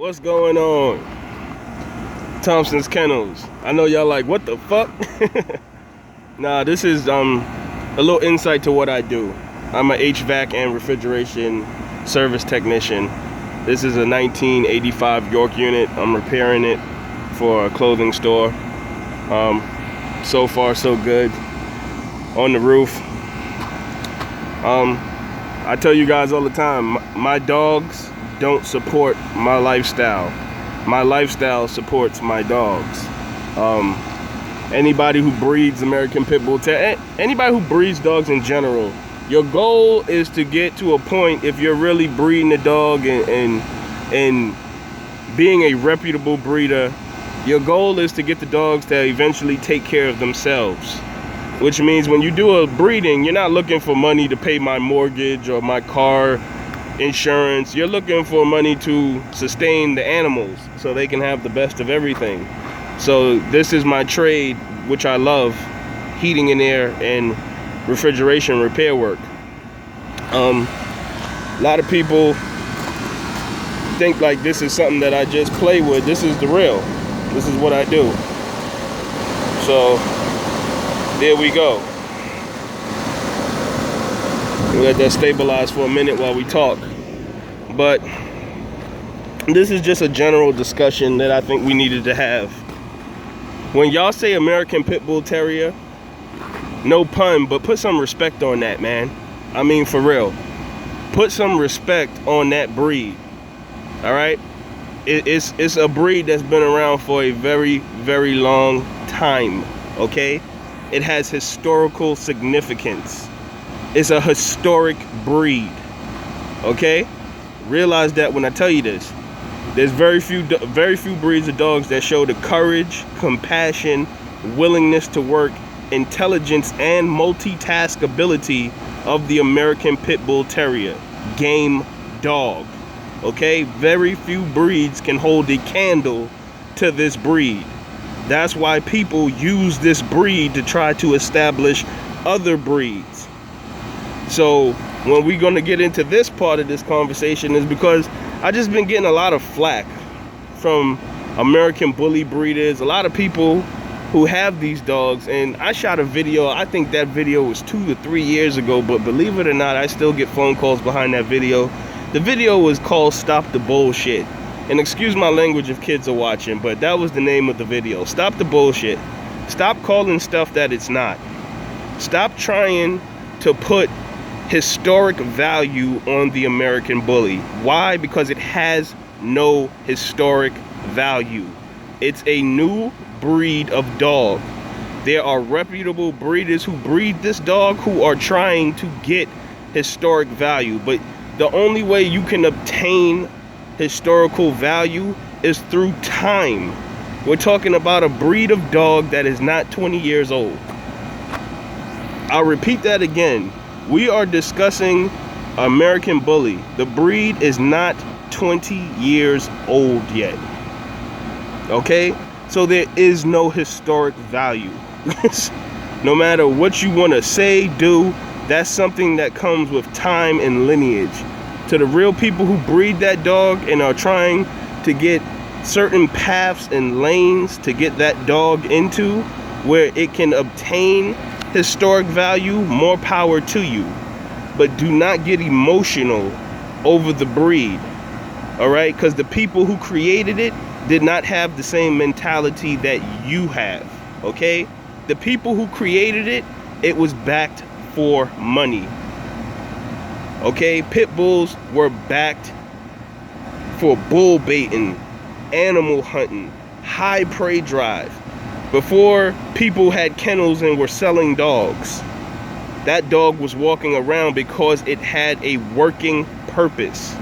What's going on? Thompson'S Kennels. I know y'all like, what the fuck? Nah, this is a little insight to what I do. I'm an HVAC and refrigeration service technician. This is a 1985 York unit. I'm repairing it for a clothing store. So far so good. On the roof. I tell you guys all the time, my dogs don't support my lifestyle. My lifestyle supports my dogs. Anybody who breeds American Pit Bull, anybody who breeds dogs in general, your goal is to get to a point, if you're really breeding a dog and being a reputable breeder, your goal is to get the dogs to eventually take care of themselves. Which means when you do a breeding, you're not looking for money to pay my mortgage or my car insurance. You're looking for money to sustain the animals so they can have the best of everything. So this is my trade, which I love, heating and air and refrigeration repair work. A lot of people think like this is something that I just play with. This is the real. This is what I do. So there we go. We'll let that stabilize for a minute while we talk. But this is just a general discussion that I think we needed to have. When y'all say American Pit Bull Terrier, no pun, but put some respect on that, man. I mean, for real. Put some respect on that breed. All right? It's a breed that's been around for a very, very long time. Okay? It has historical significance. It's a historic breed. Okay? Realize that when I tell you this. There's very few breeds of dogs that show the courage, compassion, willingness to work, intelligence, and multitask ability of the American Pit Bull Terrier game dog. Okay? Very few breeds can hold a candle to this breed. That's why people use this breed to try to establish other breeds. So when we're going to get into this part of this conversation is because I just been getting a lot of flack from American bully breeders, a lot of people who have these dogs. And I shot a video, I think that video was 2 to 3 years ago, but believe it or not, I still get phone calls behind that video. The video was called Stop the Bullshit. And excuse my language if kids are watching, but that was the name of the video. Stop the bullshit. Stop calling stuff that it's not. Stop trying to put historic value on the American bully. Why? Because it has no historic value. It's a new breed of dog. There are reputable breeders who breed this dog who are trying to get historic value. But the only way you can obtain historical value is through time. We're talking about a breed of dog that is not 20 years old. I'll repeat that again. We are discussing American Bully. The breed is not 20 years old yet. Okay? So there is no historic value. No matter what you want to say, do, that's something that comes with time and lineage. To the real people who breed that dog and are trying to get certain paths and lanes to get that dog into where it can obtain historic value, more power to you. But do not get emotional over the breed. Alright? Because the people who created it did not have the same mentality that you have. Okay? The people who created it, it was backed for money. Okay, pit bulls were backed for bull baiting, animal hunting, high prey drive. Before people had kennels and were selling dogs, that dog was walking around because it had a working purpose.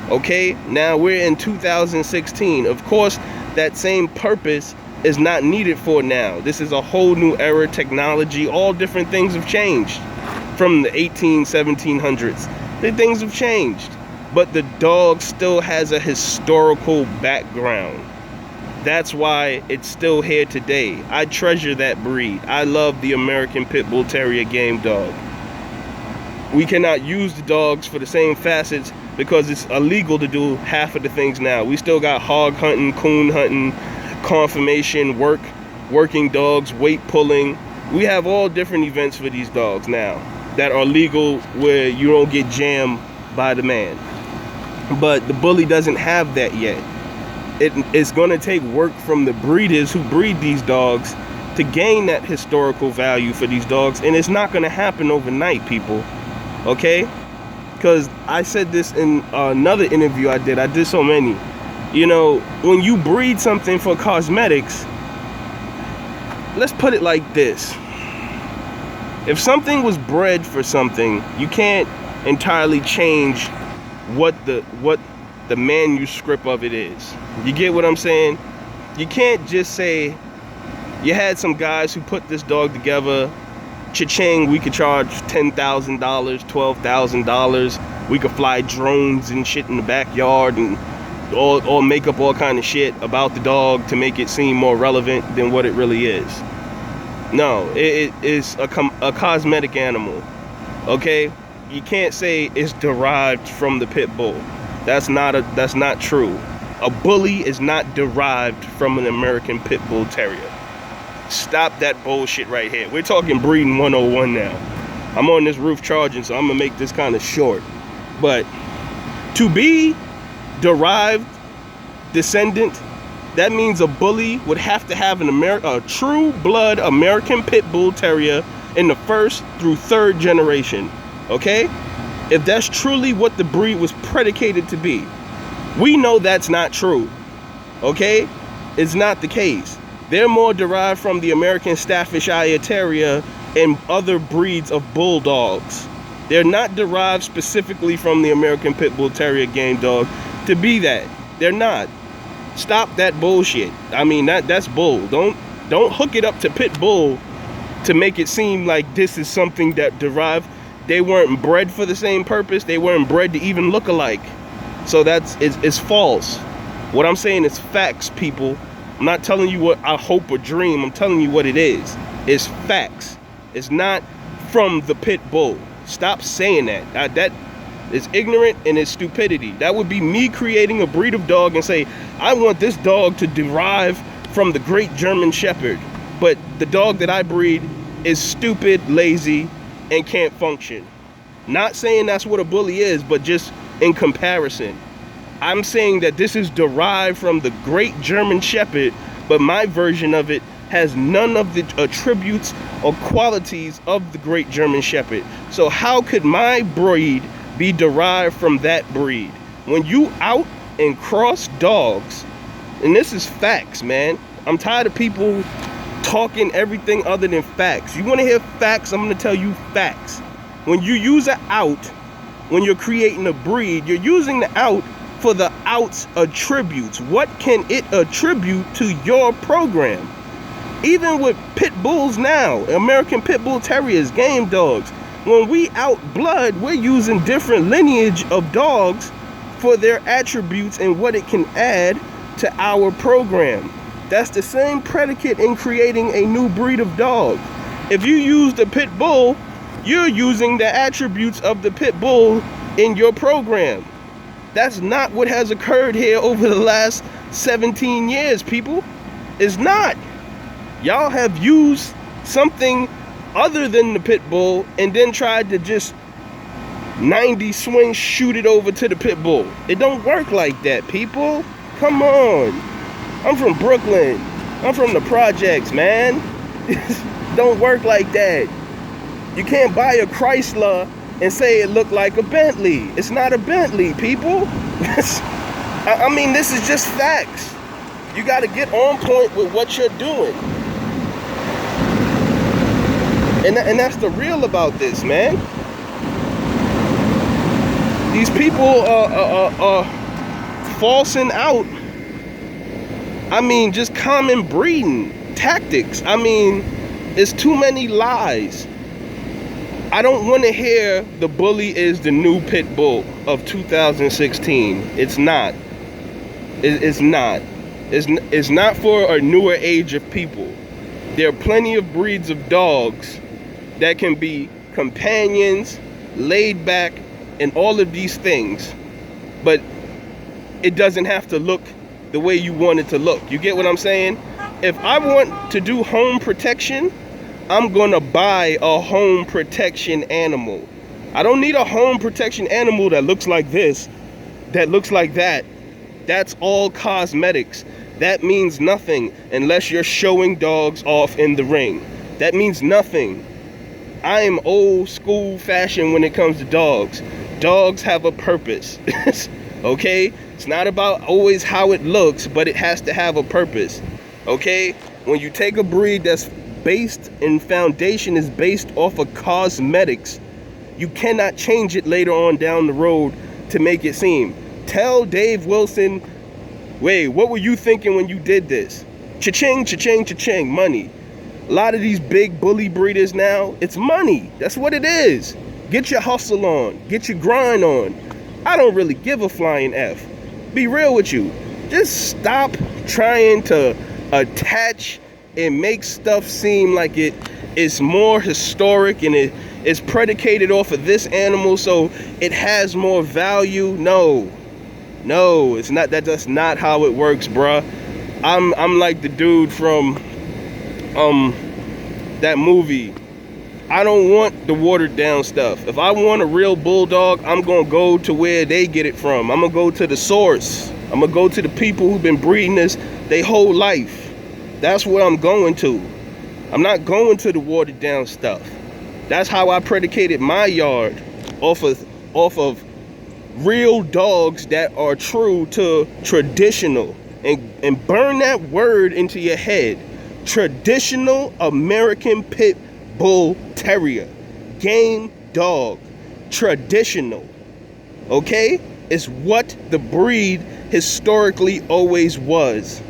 Okay, now we're in 2016. Of course, that same purpose is not needed for now. This is a whole new era, technology, all different things have changed. From the 1700s, the things have changed, but the dog still has a historical background. That's why it's still here today. I treasure that breed. I love the American Pit Bull Terrier game dog. We cannot use the dogs for the same facets because it's illegal to do half of the things now. We still got hog hunting, coon hunting, conformation, working dogs, weight pulling. We have all different events for these dogs now that are legal where you don't get jammed by the man. But the bully doesn't have that yet. It's going to take work from the breeders who breed these dogs to gain that historical value for these dogs, and it's not going to happen overnight, people. Okay? Because I said this in another interview I did so many. You know, when you breed something for cosmetics, let's put it like this. If something was bred for something, you can't entirely change what the manuscript of it is. You get what I'm saying? You can't just say, you had some guys who put this dog together, cha-ching, we could charge $10,000, $12,000. We could fly drones and shit in the backyard and or make up all kind of shit about the dog to make it seem more relevant than what it really is. No, it is a cosmetic animal. Okay? You can't say it's derived from the pit bull. That's not true. A bully is not derived from an American pit bull terrier. Stop that bullshit right here. We're talking breeding 101 now. I'm on this roof charging, so I'm gonna make this kind of short. But to be derived descendant, that means a bully would have to have a true blood American pit bull terrier in the 1st through 3rd generation. Okay? If that's truly what the breed was predicated to be. We know that's not true. Okay? It's not the case. They're more derived from the American Staffordshire Terrier and other breeds of bulldogs. They're not derived specifically from the American Pit Bull Terrier game dog to be that. They're not. Stop that bullshit. I mean, that's bull. Don't hook it up to pit bull to make it seem like this is something that derived. They weren't bred for the same purpose. They weren't bred to even look alike. So it's false. What I'm saying is facts, people. I'm not telling you what I hope or dream. I'm telling you what it is. It's facts. It's not from the pit bull. Stop saying that. That is ignorant and it's stupidity. That would be me creating a breed of dog and say, I want this dog to derive from the great German Shepherd. But the dog that I breed is stupid, lazy, and can't function. Not saying that's what a bully is, but just in comparison. I'm saying that this is derived from the great German Shepherd, but my version of it has none of the attributes or qualities of the great German Shepherd. So how could my breed be derived from that breed? When you out and cross dogs, and this is facts, man. I'm tired of people talking everything other than facts. You want to hear facts? I'm going to tell you facts. When you use an out, when you're creating a breed, you're using the out for the out's attributes. What can it attribute to your program? Even with pit bulls now, American Pit Bull Terriers, game dogs, when we out blood, we're using different lineage of dogs for their attributes and what it can add to our program. That's the same predicate in creating a new breed of dog. If you use the pit bull, you're using the attributes of the pit bull in your program. That's not what has occurred here over the last 17 years, people. It's not. Y'all have used something other than the pit bull and then tried to just 90 swing shoot it over to the pit bull. It don't work like that, people. Come on. I'm from Brooklyn. I'm from the projects, man. Don't work like that. You can't buy a Chrysler and say it looked like a Bentley. It's not a Bentley, people. I mean, this is just facts. You got to get on point with what you're doing. And that's the real about this, man. These people are falsing out. I mean, just common breeding tactics. I mean, it's too many lies. I don't want to hear the bully is the new pit bull of 2016. It's not. It's not. It's not for a newer age of people. There are plenty of breeds of dogs that can be companions, laid back, and all of these things. but it doesn't have to look the way you want it to look. You get what I'm saying? If I want to do home protection, I'm gonna buy a home protection animal. I don't need a home protection animal that looks like this, that looks like that. That's all cosmetics. That means nothing unless you're showing dogs off in the ring. That means nothing. I am old school fashion when it comes to dogs. Dogs have a purpose. Okay? It's not about always how it looks, but it has to have a purpose. Okay? When you take a breed that's based in foundation is based off of cosmetics, you cannot change it later on down the road to make it seem. Tell Dave Wilson, wait, what were you thinking when you did this? Cha-ching, cha-ching, cha-ching, money. A lot of these big bully breeders now, it's money. That's what it is. Get your hustle on. Get your grind on. I don't really give a flying F. Be real with you. Just stop trying to attach and make stuff seem like it is more historic and it is predicated off of this animal so it has more value. No, it's not. That's not how it works, bruh. I'm like the dude from that movie. I don't want the watered down stuff. If I want a real bulldog, I'm gonna go to where they get it from. I'm gonna go to the source. I'm gonna go to the people who've been breeding this their whole life. That's where I'm going to. I'm not going to the watered down stuff. That's how I predicated my yard, off of real dogs that are true to traditional. And burn that word into your head. Traditional American pit bull terrier, game dog, traditional. Okay, it's what the breed historically always was.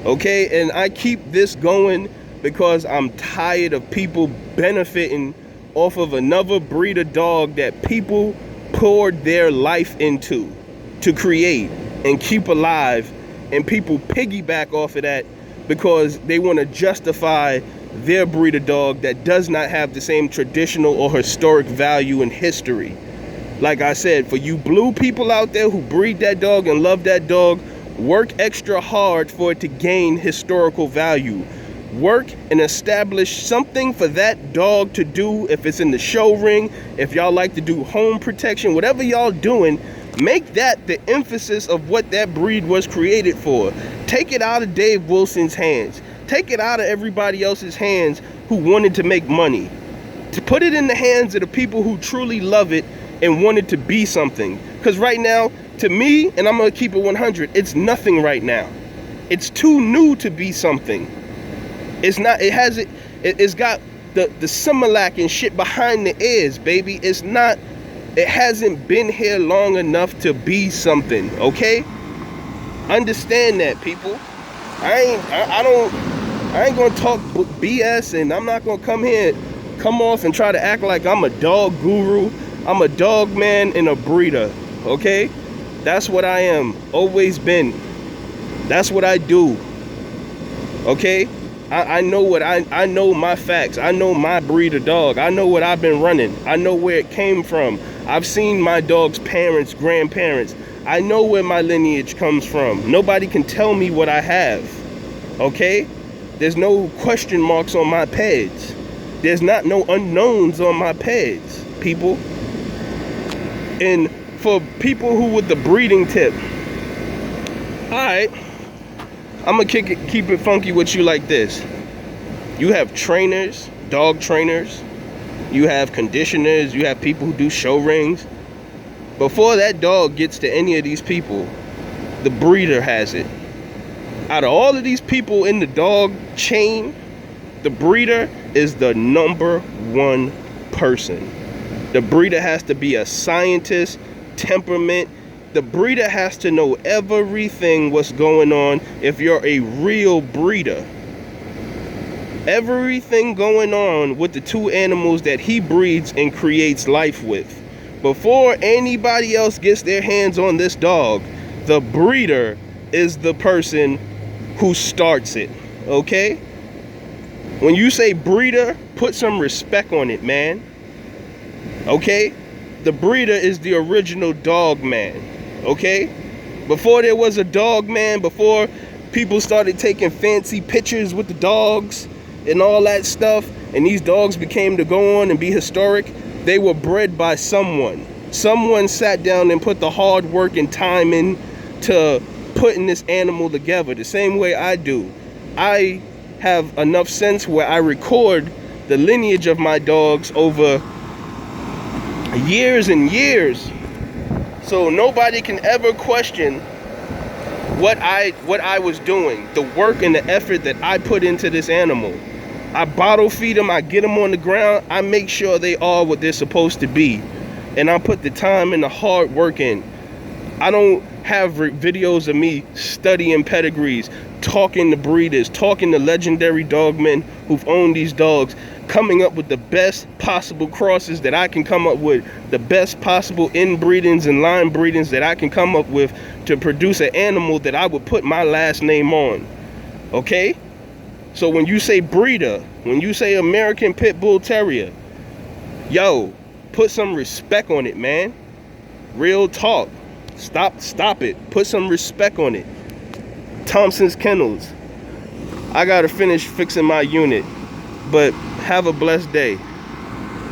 Okay, and I keep this going because I'm tired of people benefiting off of another breed of dog that people poured their life into to create and keep alive, and people piggyback off of that because they want to justify their breed of dog that does not have the same traditional or historic value in history. Like I said, for you blue people out there who breed that dog and love that dog, work extra hard for it to gain historical value. Work and establish something for that dog to do. If it's in the show ring, if y'all like to do home protection, whatever y'all doing, make that the emphasis of what that breed was created for. Take it out of Dave Wilson's hands. Take it out of everybody else's hands who wanted to make money. To put it in the hands of the people who truly love it and want it to be something. Because right now, to me, and I'm going to keep it 100, it's nothing right now. It's too new to be something. It's not, it's got the Similac and shit behind the ears, baby. It's not, it hasn't been here long enough to be something, okay? Understand that, people. I ain't gonna talk BS, and I'm not gonna come off and try to act like I'm a dog guru. I'm a dog man and a breeder, okay? That's what I am, always been. That's what I do, okay? I know what I know my facts. I know my breed of dog. I know what I've been running. I know where it came from. I've seen my dog's parents, grandparents. I know where my lineage comes from. Nobody can tell me what I have, okay? There's no question marks on my peds. There's not no unknowns on my peds, people. And for people who with the breeding tip, all right, I'm gonna keep it funky with you like this. You have trainers, dog trainers, you have conditioners, you have people who do show rings. Before that dog gets to any of these people, the breeder has it. Out of all of these people in the dog chain, the breeder is the #1 person. The breeder has to be a scientist, temperament. The breeder has to know everything what's going on if you're a real breeder. Everything going on with the two animals that he breeds and creates life with. Before anybody else gets their hands on this dog, the breeder is the person who starts it, okay? When you say breeder, put some respect on it, man. Okay? The breeder is the original dog man. okay? Before there was a dog man, before people started taking fancy pictures with the dogs and all that stuff, and these dogs became to go on and be historic, they were bred by someone. Someone sat down and put the hard work and time in to putting this animal together, the same way I do. I have enough sense where I record the lineage of my dogs over years and years, so nobody can ever question what I was doing, the work and the effort that I put into this animal. I bottle feed them, I get them on the ground, I make sure they are what they're supposed to be, and I put the time and the hard work in. I don't have videos of me studying pedigrees, talking to breeders, talking to legendary dogmen who've owned these dogs, coming up with the best possible crosses that I can come up with, the best possible inbreedings and line breedings that I can come up with to produce an animal that I would put my last name on, okay? So when you say breeder, when you say American Pit Bull Terrier, yo, put some respect on it, man. Real talk. Stop it. Put some respect on it. Thompson'S Kennel'S. I gotta finish fixing my unit, but have a blessed day.